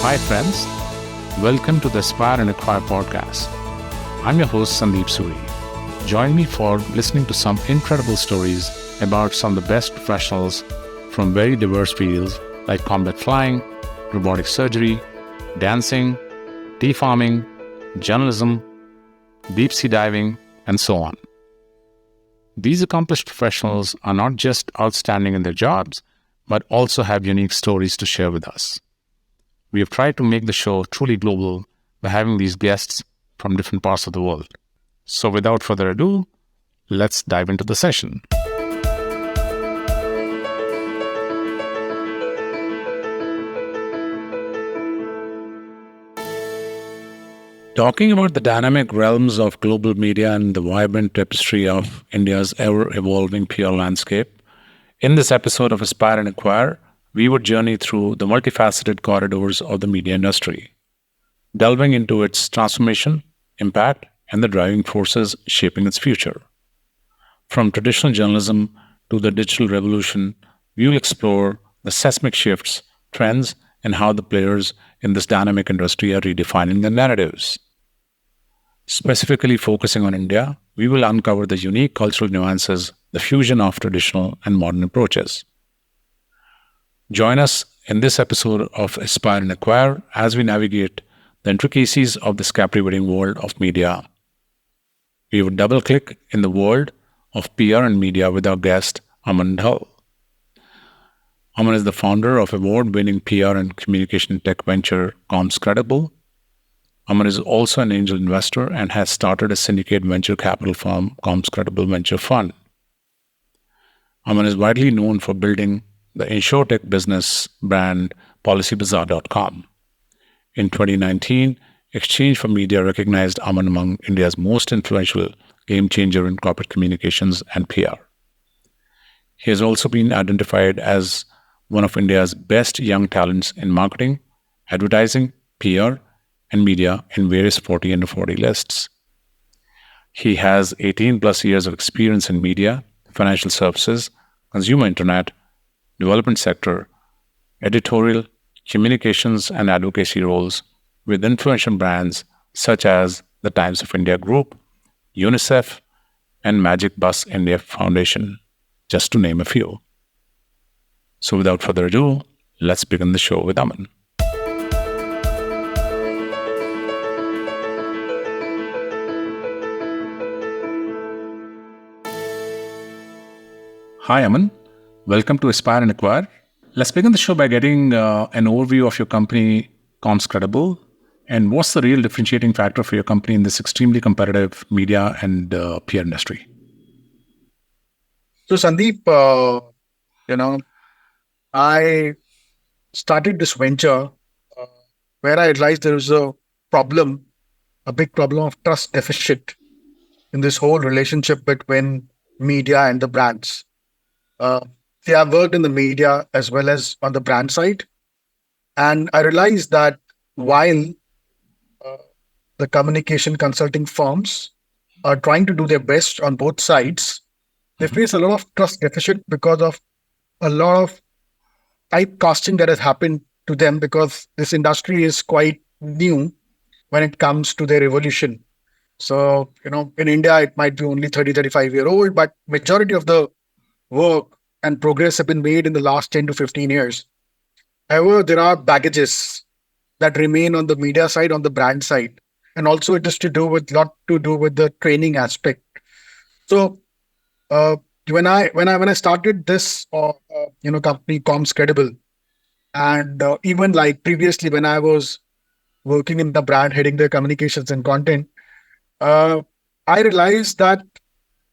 Hi friends, welcome to the Aspire and Acquire podcast. I'm your host Sandeep Suri. Join me for listening to some incredible stories about some of the best professionals from very diverse fields like combat flying, robotic surgery, dancing, tea farming, journalism, deep sea diving, and so on. These accomplished professionals are not just outstanding in their jobs, but also have unique stories to share with us. We have tried to make the show truly global by having these guests from different parts of the world. So without further ado, let's dive into the session. Talking about the dynamic realms of global media and the vibrant tapestry of India's ever-evolving PR landscape, in this episode of Aspire and Acquire, we would journey through the multifaceted corridors of the media industry, delving into its transformation, impact, and the driving forces shaping its future. From traditional journalism to the digital revolution, we will explore the seismic shifts, trends, and how the players in this dynamic industry are redefining the narratives. Specifically focusing on India, we will uncover the unique cultural nuances, the fusion of traditional and modern approaches. Join us in this episode of Aspire and Acquire as we navigate the intricacies of this captivating world of media. We would double-click in the world of PR and media with our guest, Aman Dhall. Aman is the founder of award-winning PR and communication tech venture ComsCredible. Aman is also an angel investor and has started a syndicate venture capital firm, ComsCredible Venture Fund. Aman is widely known for building the insurtech business brand PolicyBazaar.com. In 2019, Exchange for Media recognized Aman among India's most influential game changer in corporate communications and PR. He has also been identified as one of India's best young talents in marketing, advertising, PR, and media in various 40 under 40 lists. He has 18 plus years of experience in media, financial services, consumer internet, development sector, editorial, communications, and advocacy roles with influential brands such as the Times of India Group, UNICEF, and Magic Bus India Foundation, just to name a few. So without further ado, let's begin the show with Aman. Hi, Aman. Welcome to Aspire and Acquire. Let's begin the show by getting an overview of your company, ComsCredible, and what's the real differentiating factor for your company in this extremely competitive media and PR industry? So, Sandeep, I started this venture where I realized there was a big problem of trust deficit in this whole relationship between media and the brands. I've worked in the media as well as on the brand side. And I realized that while the communication consulting firms are trying to do their best on both sides, they face a lot of trust deficit because of a lot of typecasting that has happened to them because this industry is quite new when it comes to their evolution. So, in India, it might be only 30, 35-year-old, but majority of the work and progress have been made in the last 10 to 15 years. However, there are baggages that remain on the media side, on the brand side, and also it is lot to do with the training aspect. So, when I started this company ComsCredible, and even like previously when I was working in the brand heading their communications and content, I realized that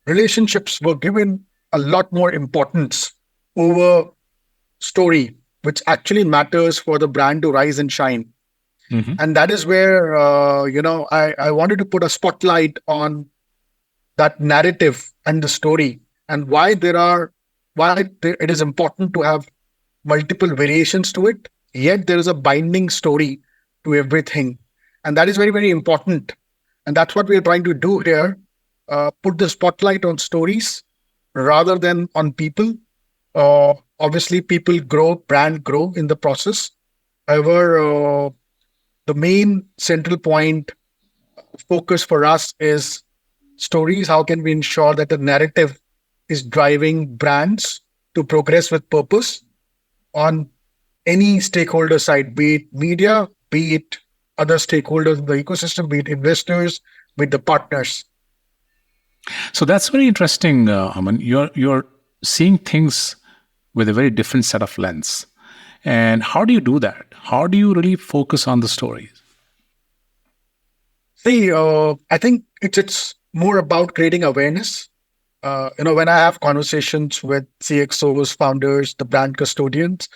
relationships were given a lot more importance over story, which actually matters for the brand to rise and shine. Mm-hmm. And that is where, I wanted to put a spotlight on that narrative and the story and why it is important to have multiple variations to it, yet there is a binding story to everything. And that is very, very important. And that's what we are trying to do here, put the spotlight on stories rather than on people. Obviously, people grow, brand grow in the process. However, the main central point focus for us is stories. How can we ensure that the narrative is driving brands to progress with purpose on any stakeholder side, be it media, be it other stakeholders in the ecosystem, be it investors, be it the partners. So that's very interesting, Aman. You're seeing things with a very different set of lens. And how do you do that? How do you really focus on the stories? See, I think it's more about creating awareness. When I have conversations with CXOs, founders, the brand custodians,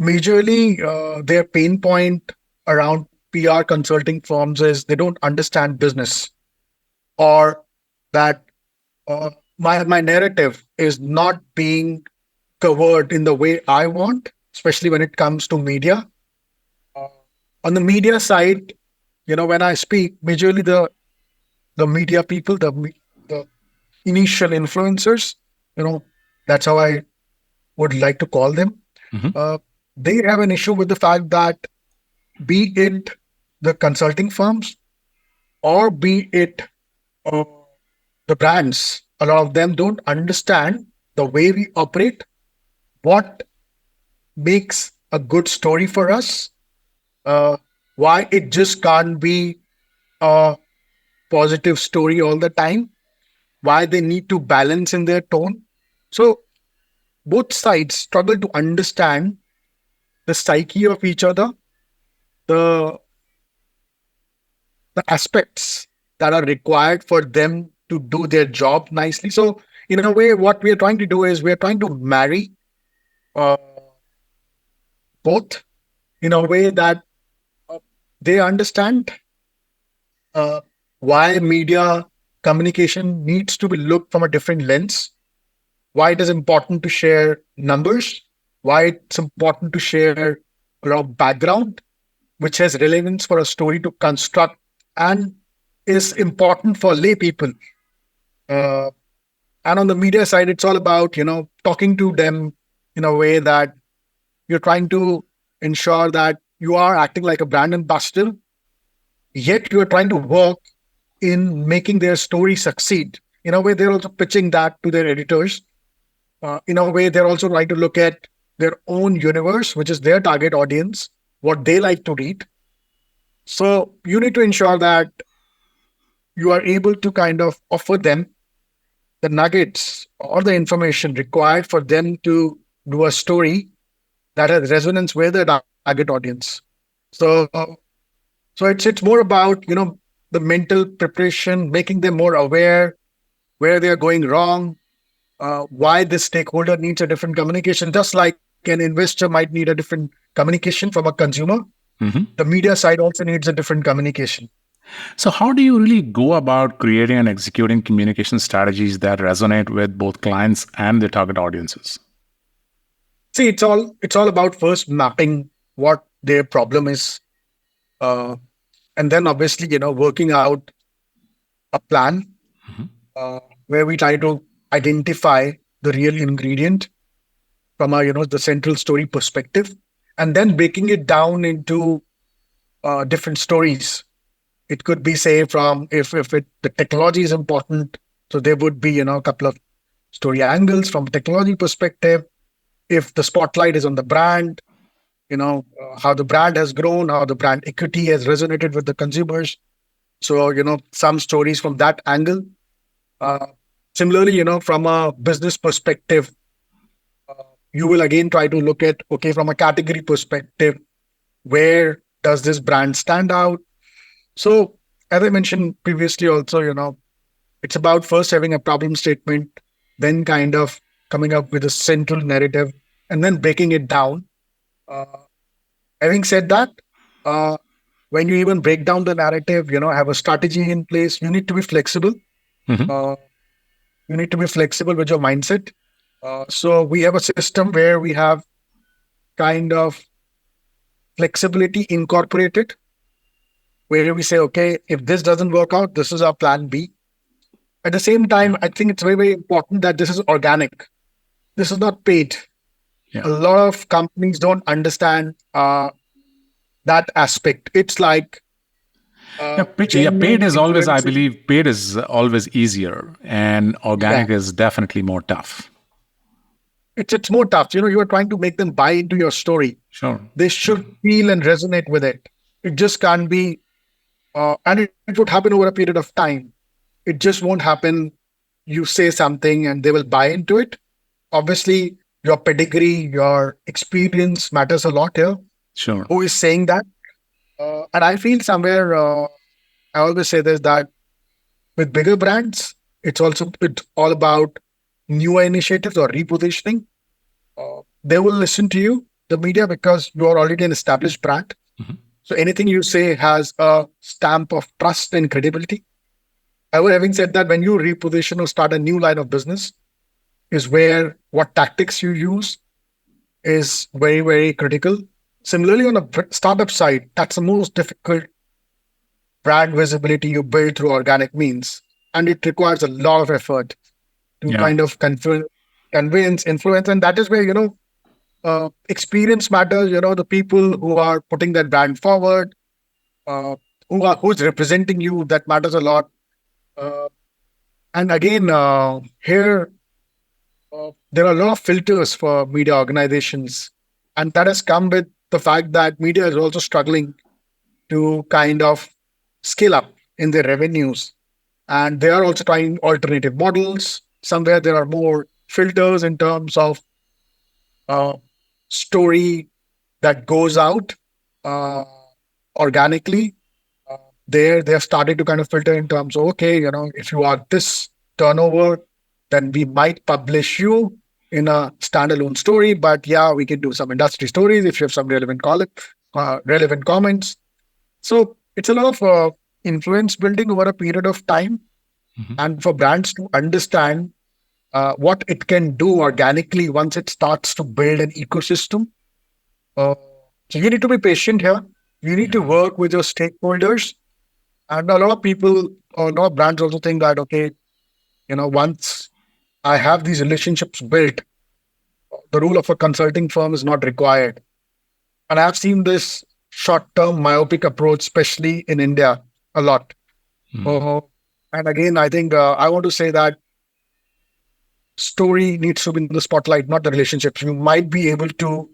majorly their pain point around PR consulting firms is they don't understand business, or that my narrative is not being covered in the way I want, especially when it comes to media. Uh, on the media side, when I speak, majorly the media people, the initial influencers, you know, that's how I would like to call them. Mhm. Uh, they have an issue with the fact that, be it the consulting firms or be it uh, the brands, a lot of them don't understand the way we operate, what makes a good story for us, uh, why it just can't be a positive story all the time, why they need to balance in their tone. So both sides struggle to understand the psyche of each other, the the aspects that are required for them to do their job nicely. So in a way, what we are trying to do is we are trying to marry uh, both in a way that uh, they understand uh, why media communication needs to be looked from a different lens, why it is important to share numbers, why it's important to share a lot of background, which has relevance for a story to construct and is important for lay people. Uh, and on the media side, it's all about, talking to them in a way that you're trying to ensure that you are acting like a brand ambassador, yet you are trying to work in making their story succeed. In a way, they're also pitching that to their editors. In a way, they're also trying to look at their own universe, which is their target audience, what they like to read. So you need to ensure that you are able to kind of offer them the nuggets or the information required for them to do a story that has resonance with the target audience. So so it's more about the mental preparation, making them more aware where they are going wrong, why this stakeholder needs a different communication. Just like an investor might need a different communication from a consumer, Mhm. the media side also needs a different communication. So, how do you really go about creating and executing communication strategies that resonate with both clients and their target audiences? See, it's all about first mapping what their problem is, uh, and then obviously working out a plan where we try to identify the real ingredient from a the central story perspective, and then breaking it down into different stories. It could be, say, from, if the technology is important, so there would be a couple of story angles from a technology perspective. If the spotlight is on the brand, how the brand has grown, how the brand equity has resonated with the consumers. So some stories from that angle. uh, Similarly, from a business perspective, you will again try to look at, okay, from a category perspective, where does this brand stand out. So as I mentioned previously also, it's about first having a problem statement, then kind of coming up with a central narrative, and then breaking it down. uh, Having said that, uh, when you even break down the narrative, have a strategy in place, you need to be flexible. Mhm. uh, you need to be flexible with your mindset. So we have a system where we have kind of flexibility incorporated, where we say, okay, if this doesn't work out, this is our plan B. At the same Yeah. time, I think it's very, very important that this is organic. This is not paid. Yeah. A lot of companies don't understand. that aspect. It's like Yeah, paid genuine is always, I influencing. believe, paid is always easier, and Yeah, organic is definitely more tough. it's more tough. You are trying to make them buy into your story. Sure. They Yeah. should feel and resonate with it. It just can't be, and it would happen over a period of time. It just won't happen. You say something and they will buy into it. Obviously, your pedigree, your experience matters a lot here. Sure. Who is saying that? And I feel somewhere, I always say this, that with bigger brands, it's all about newer initiatives or repositioning. They will listen to you, the media, because you are already an established brand. Mhm. So anything you say has a stamp of trust and credibility. However, having said that, when you reposition or start a new line of business, is where what tactics you use is very, very critical. Similarly, on a startup side, that's the most difficult brand visibility you build through organic means. And it requires a lot of effort to Yeah. kind of convince, influence. And that is where, experience matters. The people who are putting that brand forward, uh, who's representing you, that matters a lot. Uh, and again, here, there are a lot of filters for media organizations. And that has come with the fact that media is also struggling to kind of scale up in their revenues. And they are also trying alternative models. Somewhere there are more filters in terms of uh, story that goes out uh, organically. Uh, they have started to kind of filter in terms of, okay, if you are this turnover, then we might publish you in a standalone story. But yeah, we can do some industry stories if you have some relevant comments. So it's a lot of influence building over a period of time, Mhm. and for brands to understand what it can do organically once it starts to build an ecosystem. Uh, so you need to be patient here. You need to Yeah. work with your stakeholders. And a lot of people, or a lot of brands also think that, okay, once I have these relationships built, the role of a consulting firm is not required. And I've seen this short term myopic approach, especially in India, a lot. Mm. Uh, and again, I think I want to say that story needs to be in the spotlight, not the relationships. You might be able to,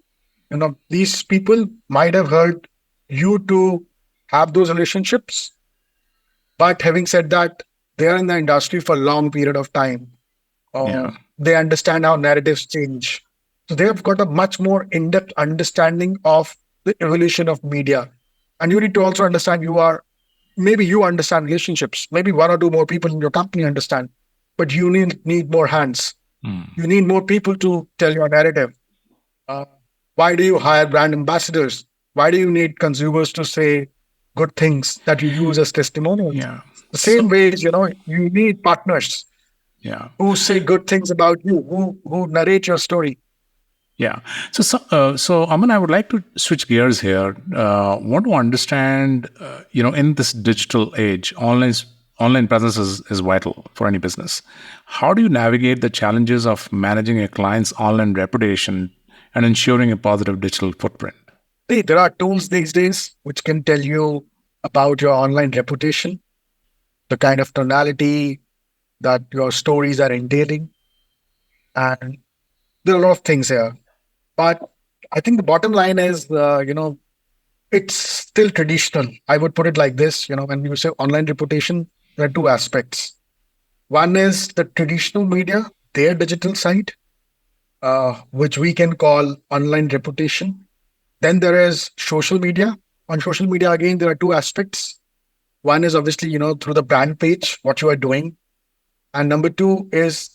these people might have heard you to have those relationships. But having said that, they are in the industry for a long period of time. Yeah. They understand how narratives change. So they have got a much more in depth understanding of the evolution of media. And you need to also understand maybe you understand relationships, maybe one or two more people in your company understand, but you need more hands. Mm. You need more people to tell your narrative. Uh, why do you hire brand ambassadors? Why do you need consumers to say good things that you use as testimonials? Yeah. The So, same ways, you need partners yeah. who say good things about you, who narrate your story. Yeah. So Aman, I would like to switch gears here. Want to understand, in this digital age, online presence is vital for any business. How do you navigate the challenges of managing a client's online reputation and ensuring a positive digital footprint? See, there are tools these days which can tell you about your online reputation, the kind of tonality that your stories are entailing, and there are a lot of things here. But I think the bottom line is, it's still traditional. I would put it like this, when you say online reputation, there are two aspects. One is the traditional media, their digital side, which we can call online reputation. Then there is social media. On social media, again, there are two aspects. One is obviously, through the brand page, what you are doing. And number two is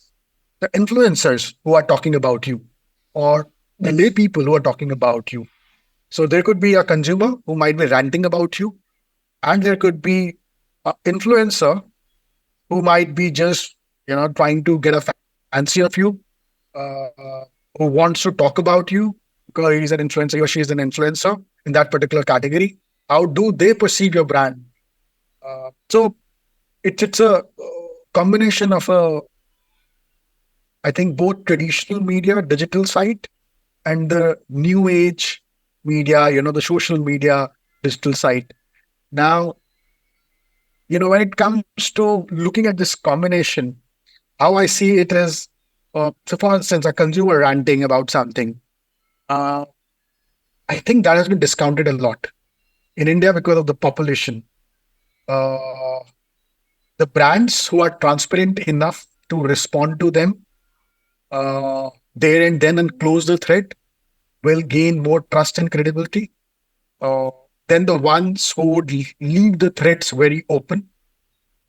the influencers who are talking about you, or the lay people who are talking about you. So there could be a consumer who might be ranting about you, and there could be an influencer who might be just trying to get a fancy of you, who wants to talk about you because he's an influencer, he or she is an influencer in that particular category. How do they perceive your brand? So it's a combination of I think both traditional media, digital side, and the new age media, the social media. digital site. Now, when it comes to looking at this combination, how I see it is, so for instance, a consumer ranting about something. Uh, I think that has been discounted a lot in India because of the population. Uh, the brands who are transparent enough to respond to them there and then and close the thread will gain more trust and credibility uh, than the ones who would leave the threads very open.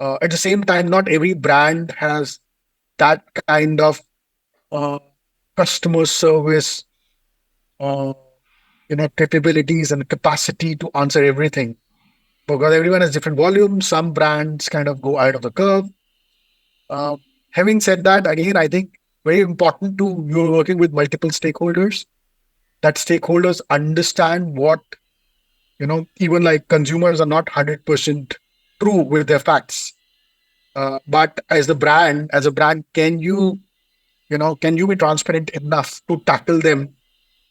At the same time, not every brand has that kind of uh, customer service, uh, capabilities and capacity to answer everything because everyone has different volumes. Some brands kind of go out of the curve. Uh, Having said that, again, I think very important to you're working with multiple stakeholders. That stakeholders understand what even like consumers are not 100% true with their facts. But as a brand, can you be transparent enough to tackle them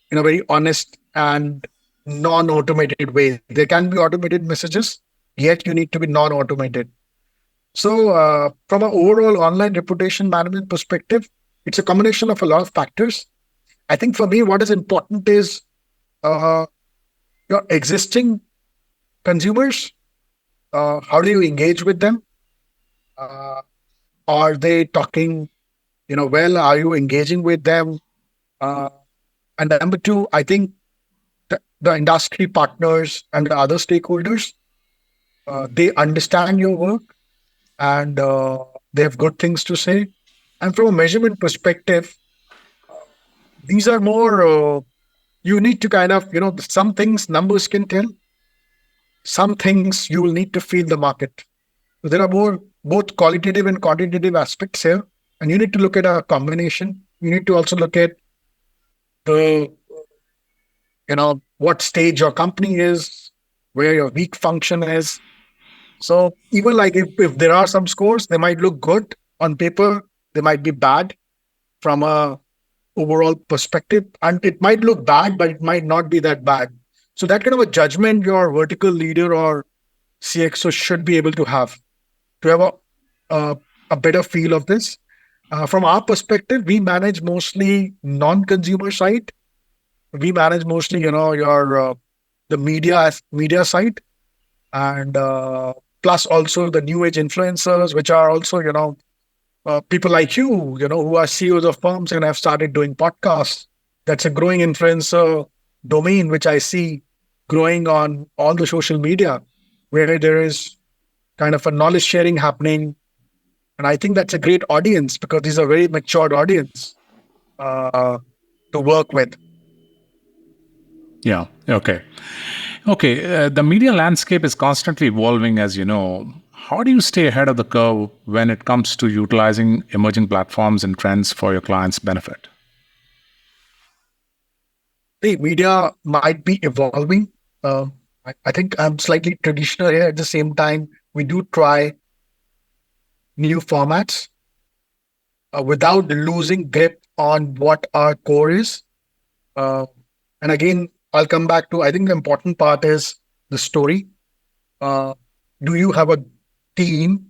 in a very honest and non-automated way? There can be automated messages, yet you need to be non-automated. So, from an overall online reputation management perspective, it's a combination of a lot of factors. I think for me, what is important is uh, your existing consumers. How do you engage with them? Uh, are they talking, well? Are you engaging with them? Uh, and number two, I think the industry partners and the other stakeholders, they understand your work and they have good things to say. And from a measurement perspective, these are more, you need to kind of, some things numbers can tell, some things you will need to feel the market. So there are more both qualitative and quantitative aspects here. And you need to look at a combination. You need to also look at the, what stage your company is, where your weak function is. So even like if there are some scores, they might look good on paper, they might be bad from a overall perspective, and it might look bad, but it might not be that bad. So that kind of a judgment your vertical leader or CXO should be able to have a, a better feel of this. From our perspective, we manage mostly non-consumer side. We manage mostly, your the media side, and plus also the new age influencers, which are also, people like you, who are CEOs of firms and have started doing podcasts. That's a growing influencer domain, which I see growing on all the social media, where there is kind of a knowledge sharing happening. And I think that's a great audience because these are very matured audience uh, to work with. Yeah. Okay. Okay. The media landscape is constantly evolving, as you know. How do you stay ahead of the curve when it comes to utilizing emerging platforms and trends for your clients' benefit? The media might be evolving. I think I'm slightly traditional here. At the same time, we do try new formats without losing grip on what our core is. Uh, and again, I'll come back to I think the important part is the story. Uh, do you have a team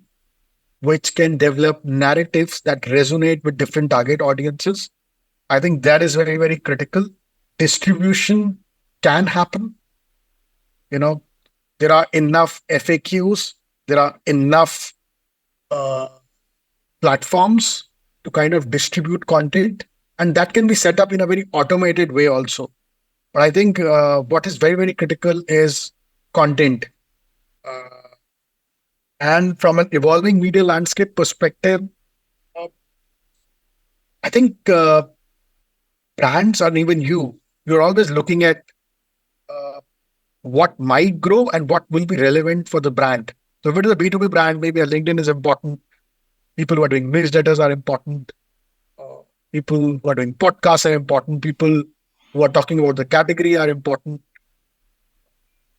which can develop narratives that resonate with different target audiences? I think that is very, very critical. Distribution can happen. You know, there are enough FAQs, there are enough uh, platforms to kind of distribute content, and that can be set up in a very automated way also. But I think what is very, very critical is content. Uh, and from an evolving media landscape perspective, uh, I think brands and even you're always looking at uh, what might grow and what will be relevant for the brand. So if it is a B2B brand, maybe a LinkedIn is important. People who are doing newsletters are important. Uh, People who are doing podcasts are important. People who are talking about the category are important.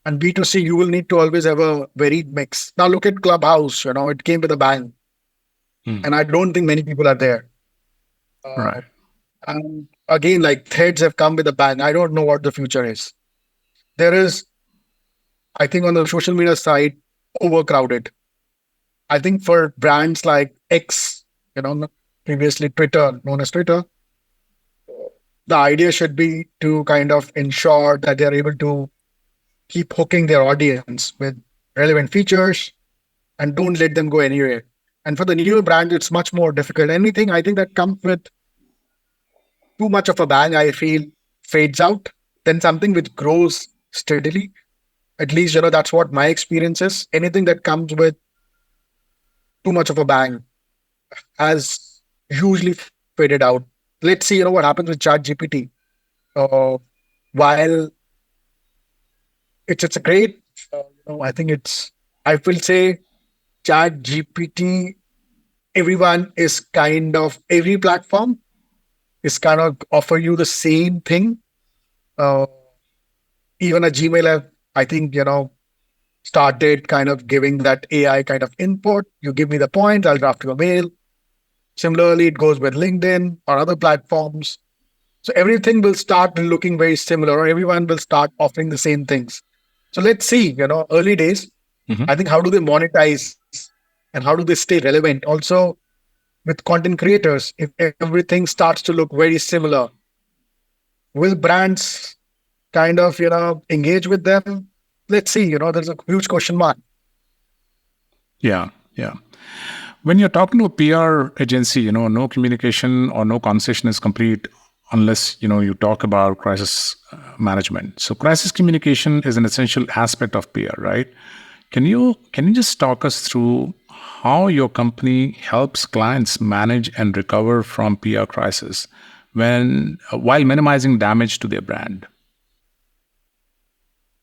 And B2C, you will need to always have a varied mix. Now look at Clubhouse, it came with a bang. Hmm. And I don't think many people are there. Right. And again, like threads have come with a bang. I don't know what the future is. There is I think on the social media side, overcrowded. I think for brands like X, previously Twitter, known as Twitter, the idea should be to kind of ensure that they're able to keep hooking their audience with relevant features and don't let them go anywhere. And for the newer brand, it's much more difficult. Anything I think that comes with too much of a bang, I feel fades out. Then something which grows steadily. At least, that's what my experience is. Anything that comes with too much of a bang has usually faded out. Let's see, what happens with Chat GPT. Uh, while it's a great, I think I will say Chat GPT, every platform is kind of offer you the same thing. Uh, Even a Gmail app, I think, started kind of giving that AI kind of input. You give me the point, I'll draft you a mail. Similarly, it goes with LinkedIn or other platforms. So everything will start looking very similar, or everyone will start offering the same things. So let's see, early days, Mhm. I think how do they monetize and how do they stay relevant? Also, with content creators, if everything starts to look very similar, will brands kind of, engage with them? Let's see, there's a huge question mark. Yeah, yeah. When you're talking to a PR agency, no communication or no conversation is complete unless you talk about crisis management. So, crisis communication is an essential aspect of PR, right? Can you just talk us through how your company helps clients manage and recover from PR crisis when while minimizing damage to their brand?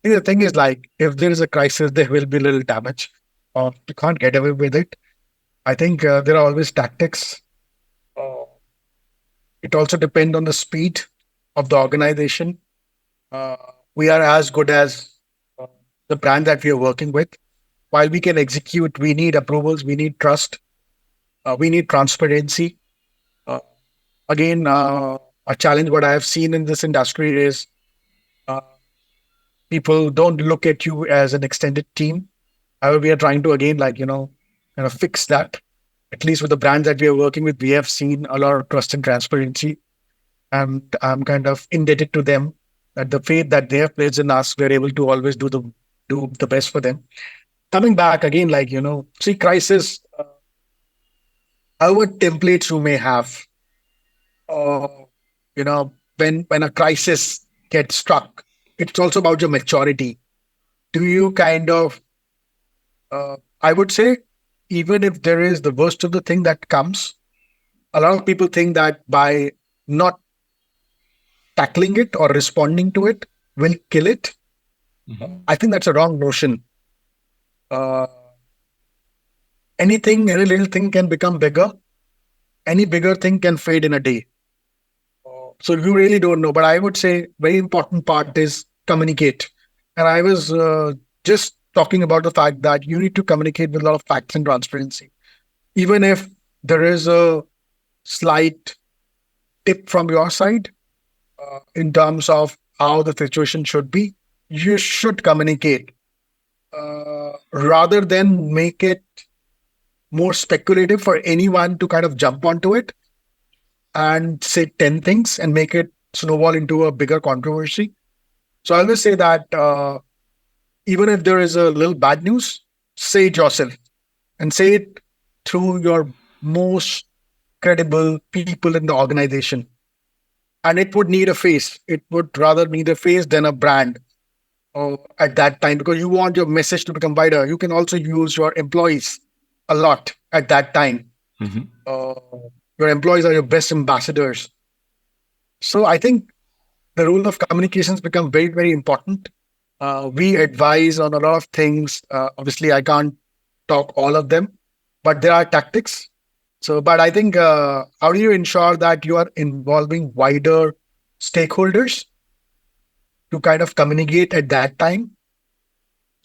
See, the thing is, like, if there is a crisis, there will be little damage, or you can't get away with it. I think there are always tactics. Uh, it also depends on the speed of the organization. Uh, we are as good as uh, the brand that we are working with. While we can execute, we need approvals, we need trust, we need transparency. Uh, Again, a challenge what I have seen in this industry is uh, people don't look at you as an extended team. However, we are trying to again, like, kind of fix that. At least with the brands that we are working with, we have seen a lot of trust and transparency. And I'm kind of indebted to them that the faith that they have placed in us, we're able to always do the best for them. Coming back again, like, see, crisis, however templates you may have, uh, when a crisis gets struck, it's also about your maturity. Do you kind of, I would say, even if there is the worst of the thing that comes, a lot of people think that by not tackling it or responding to it will kill it. I think that's a wrong notion. Uh, any little thing can become bigger. Any bigger thing can fade in a day. So you really don't know. But I would say very important part is communicate. And I was just talking about the fact that you need to communicate with a lot of facts and transparency. Even if there is a slight tip from your side in terms of how the situation should be, you should communicate rather than make it more speculative for anyone to kind of jump onto it and say 10 things and make it snowball into a bigger controversy. So I always say that even if there is a little bad news, say it yourself and say it through your most credible people in the organization. And it would need a face. It would rather need a face than a brand at that time because you want your message to become wider. You can also use your employees a lot at that time. Mhm. Uh, your employees are your best ambassadors. So I think the role of communications become very, very important. We advise on a lot of things. Obviously, I can't talk all of them, but there are tactics. So, but I think how do you ensure that you are involving wider stakeholders to kind of communicate at that time?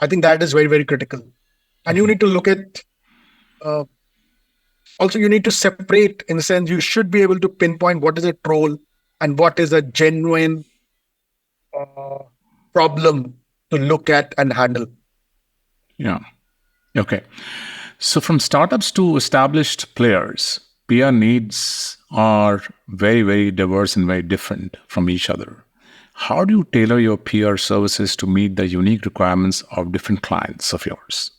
I think that is very, very critical. And you need to look at uh, also, you need to separate in the sense you should be able to pinpoint what is a troll and what is a genuine uh, problem to look at and handle. Yeah. Okay. So from startups to established players, PR needs are very, very diverse and very different from each other. How do you tailor your PR services to meet the unique requirements of different clients of yours?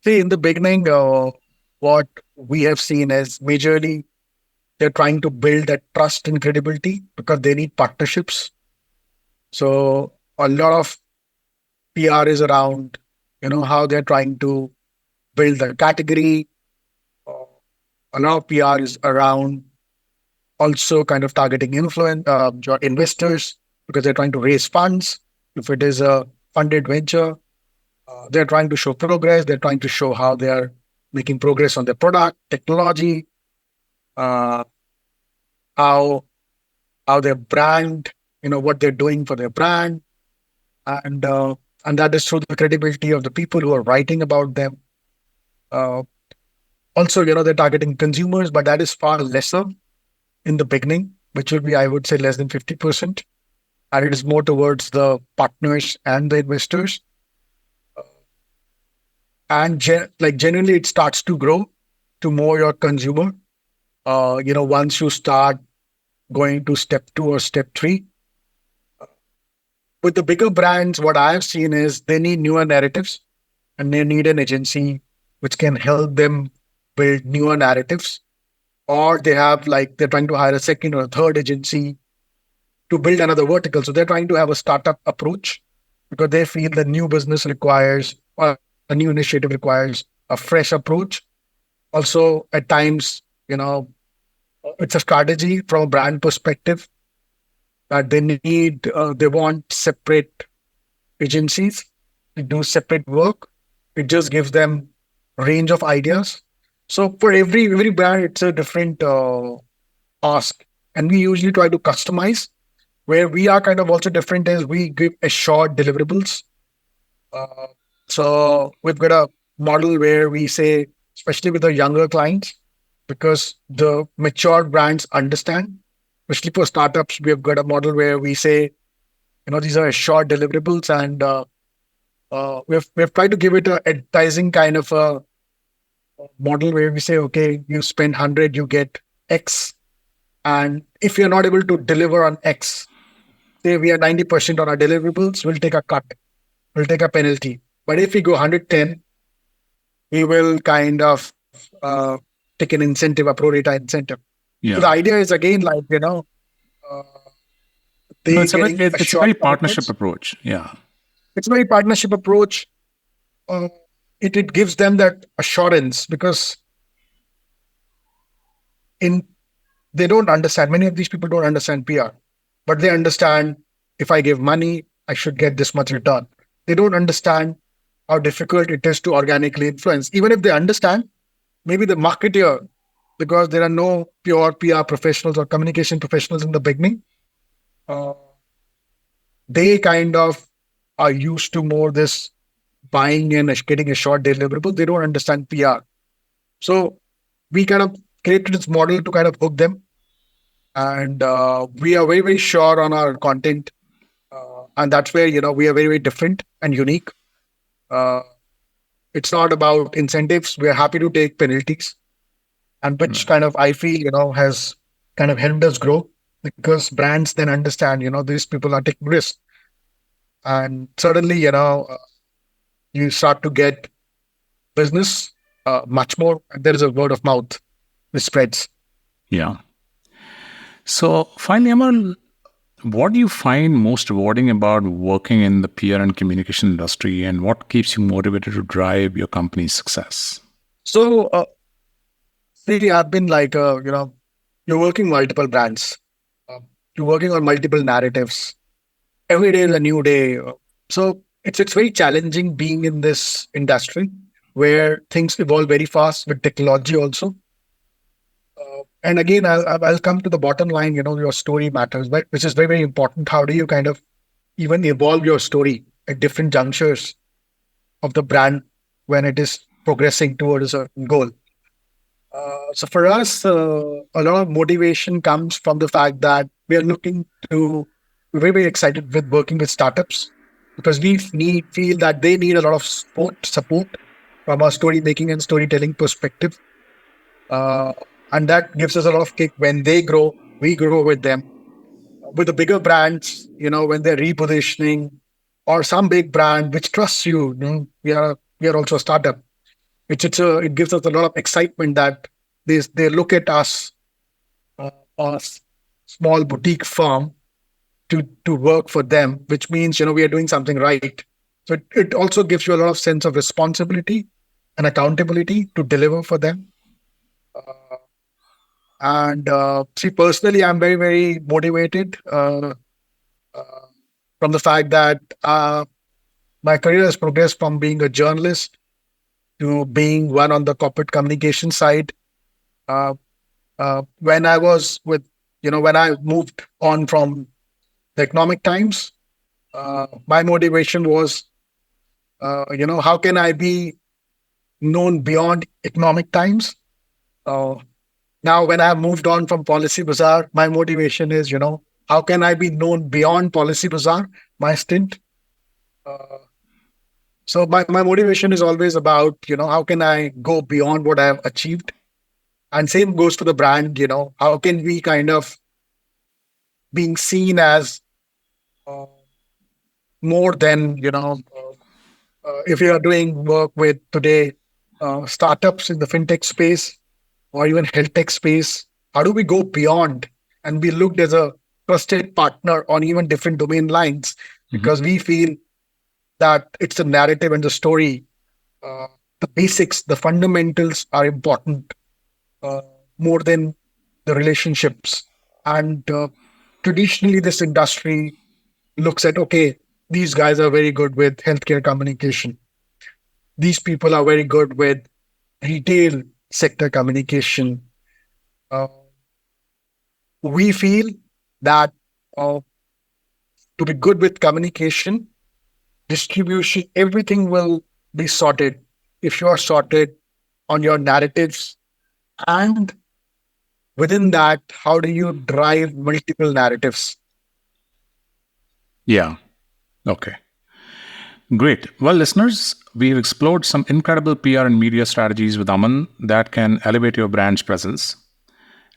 See, in the beginning, what we have seen is majorly they're trying to build that trust and credibility because they need partnerships. So a lot of PR is around, how they're trying to build the category. Uh, A lot of PR is around also kind of targeting your investors because they're trying to raise funds. If it is a funded venture, they're trying to show progress. They're trying to show how they are making progress on their product, technology, uh, how how their brand, what they're doing for their brand, and uh, and that is through the credibility of the people who are writing about them. Uh, Also, they're targeting consumers, but that is far lesser in the beginning, which will be, I would say, less than 50%. And it is more towards the partners and the investors. And generally, it starts to grow to more your consumer. Once you start going to step 2 or step 3, with the bigger brands, what I've seen is they need newer narratives and they need an agency which can help them build newer narratives. Or they have they're trying to hire a second or a third agency to build another vertical. So they're trying to have a startup approach because they feel the new business requires or a new initiative requires a fresh approach. Also, at times, it's a strategy from a brand perspective that they want separate agencies to do separate work. It just gives them range of ideas. So for every brand, it's a different ask, and we usually try to customize. Where we are kind of also different is we give assured deliverables. Uh, so we've got a model where we say, especially with the younger clients, because the mature brands understand, especially for startups, we have got a model where we say, these are assured deliverables, and we've tried to give it a advertising kind of a model where we say, okay, you spend 100, you get X, and if you're not able to deliver on X, say we are 90% on our deliverables, we'll take a cut, we'll take a penalty. But if we go 110, we will kind of take an incentive, a pro rata incentive. So the Yeah. idea is again uh, No, they getting a it's a short very partnership partners. approach. Yeah. It's a very partnership approach. Uh, it gives them that assurance because in they don't understand. Many of these people don't understand PR, but they understand if I give money, I should get this much return. They don't understand how difficult it is to organically influence. Even if they understand, maybe the marketer, because there are no pure PR professionals or communication professionals in the beginning, uh, they kind of are used to more this buying and getting a short deliverable. They don't understand PR. So we kind of created this model to kind of hook them. And we are very, very sure on our content. And that's where, we are very, very different and unique. Uh, it's not about incentives. We are happy to take penalties, and which Right. kind of I feel, has kind of helped us grow because brands then understand, these people are taking risks. And suddenly, you start to get business much more. And there is a word of mouth which spreads. Yeah. So finally, Aman, what do you find most rewarding about working in the PR and communication industry, and what keeps you motivated to drive your company's success? So, see, I've been you're working multiple brands, uh, you're working on multiple narratives. Every day is a new day. So it's very challenging being in this industry where things evolve very fast with technology also. And again, I'll come to the bottom line. Your story matters, but which is very, very important. How do you kind of even evolve your story at different junctures of the brand when it is progressing towards a goal? So for us, a lot of motivation comes from the fact that we are looking to we're very, very excited with working with startups because we feel that they need a lot of support from a story making and storytelling perspective. Uh, and that gives us a lot of kick when they grow, we grow with them. With the bigger brands, when they're repositioning or some big brand which trusts you, we are also a startup. It gives us a lot of excitement that they look at us, a small boutique firm, to work for them, which means we are doing something right. So it also gives you a lot of sense of responsibility and accountability to deliver for them. And see, personally, I'm very, very motivated from the fact that my career has progressed from being a journalist to being one on the corporate communication side. Uh, when I was with, when I moved on from the Economic Times, my motivation was, how can I be known beyond Economic Times? Uh, Now, when I've moved on from Policy Bazaar, my motivation is, how can I be known beyond Policy Bazaar, my stint? Uh, so my motivation is always about, how can I go beyond what I've achieved? And same goes to the brand, how can we kind of being seen as uh, more than, if you are doing work with today startups in the fintech space or even health tech space, how do we go beyond and be looked as a trusted partner on even different domain lines? Mhm. Because we feel that it's the narrative and the story, the basics, the fundamentals are important uh, more than the relationships. And traditionally, this industry looks at, okay, these guys are very good with healthcare communication. These people are very good with retail sector communication. Uh, we feel that uh, to be good with communication, distribution, everything will be sorted if you are sorted on your narratives. And within that, how do you drive multiple narratives? Yeah. Okay. Great. Well, listeners, we've explored some incredible PR and media strategies with Aman that can elevate your brand's presence.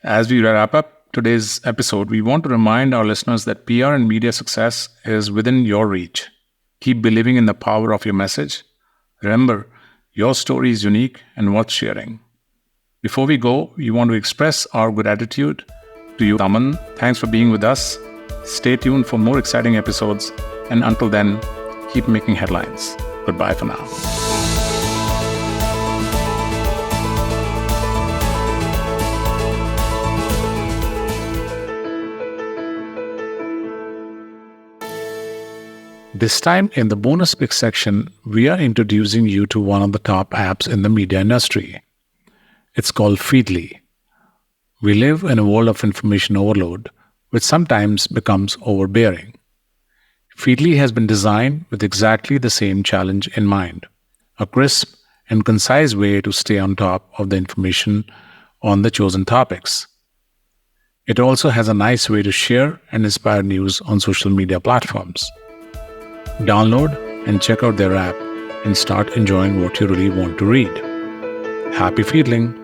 As we wrap up today's episode, we want to remind our listeners that PR and media success is within your reach. Keep believing in the power of your message. Remember, your story is unique and worth sharing. Before we go, we want to express our gratitude to you, Aman. Thanks for being with us. Stay tuned for more exciting episodes. And until then, keep making headlines. Goodbye for now. This time in the bonus pick section, we are introducing you to one of the top apps in the media industry. It's called Feedly. We live in a world of information overload, which sometimes becomes overbearing. Feedly has been designed with exactly the same challenge in mind: a crisp and concise way to stay on top of the information on the chosen topics. It also has a nice way to share and inspire news on social media platforms. Download and check out their app and start enjoying what you really want to read. Happy Feedling!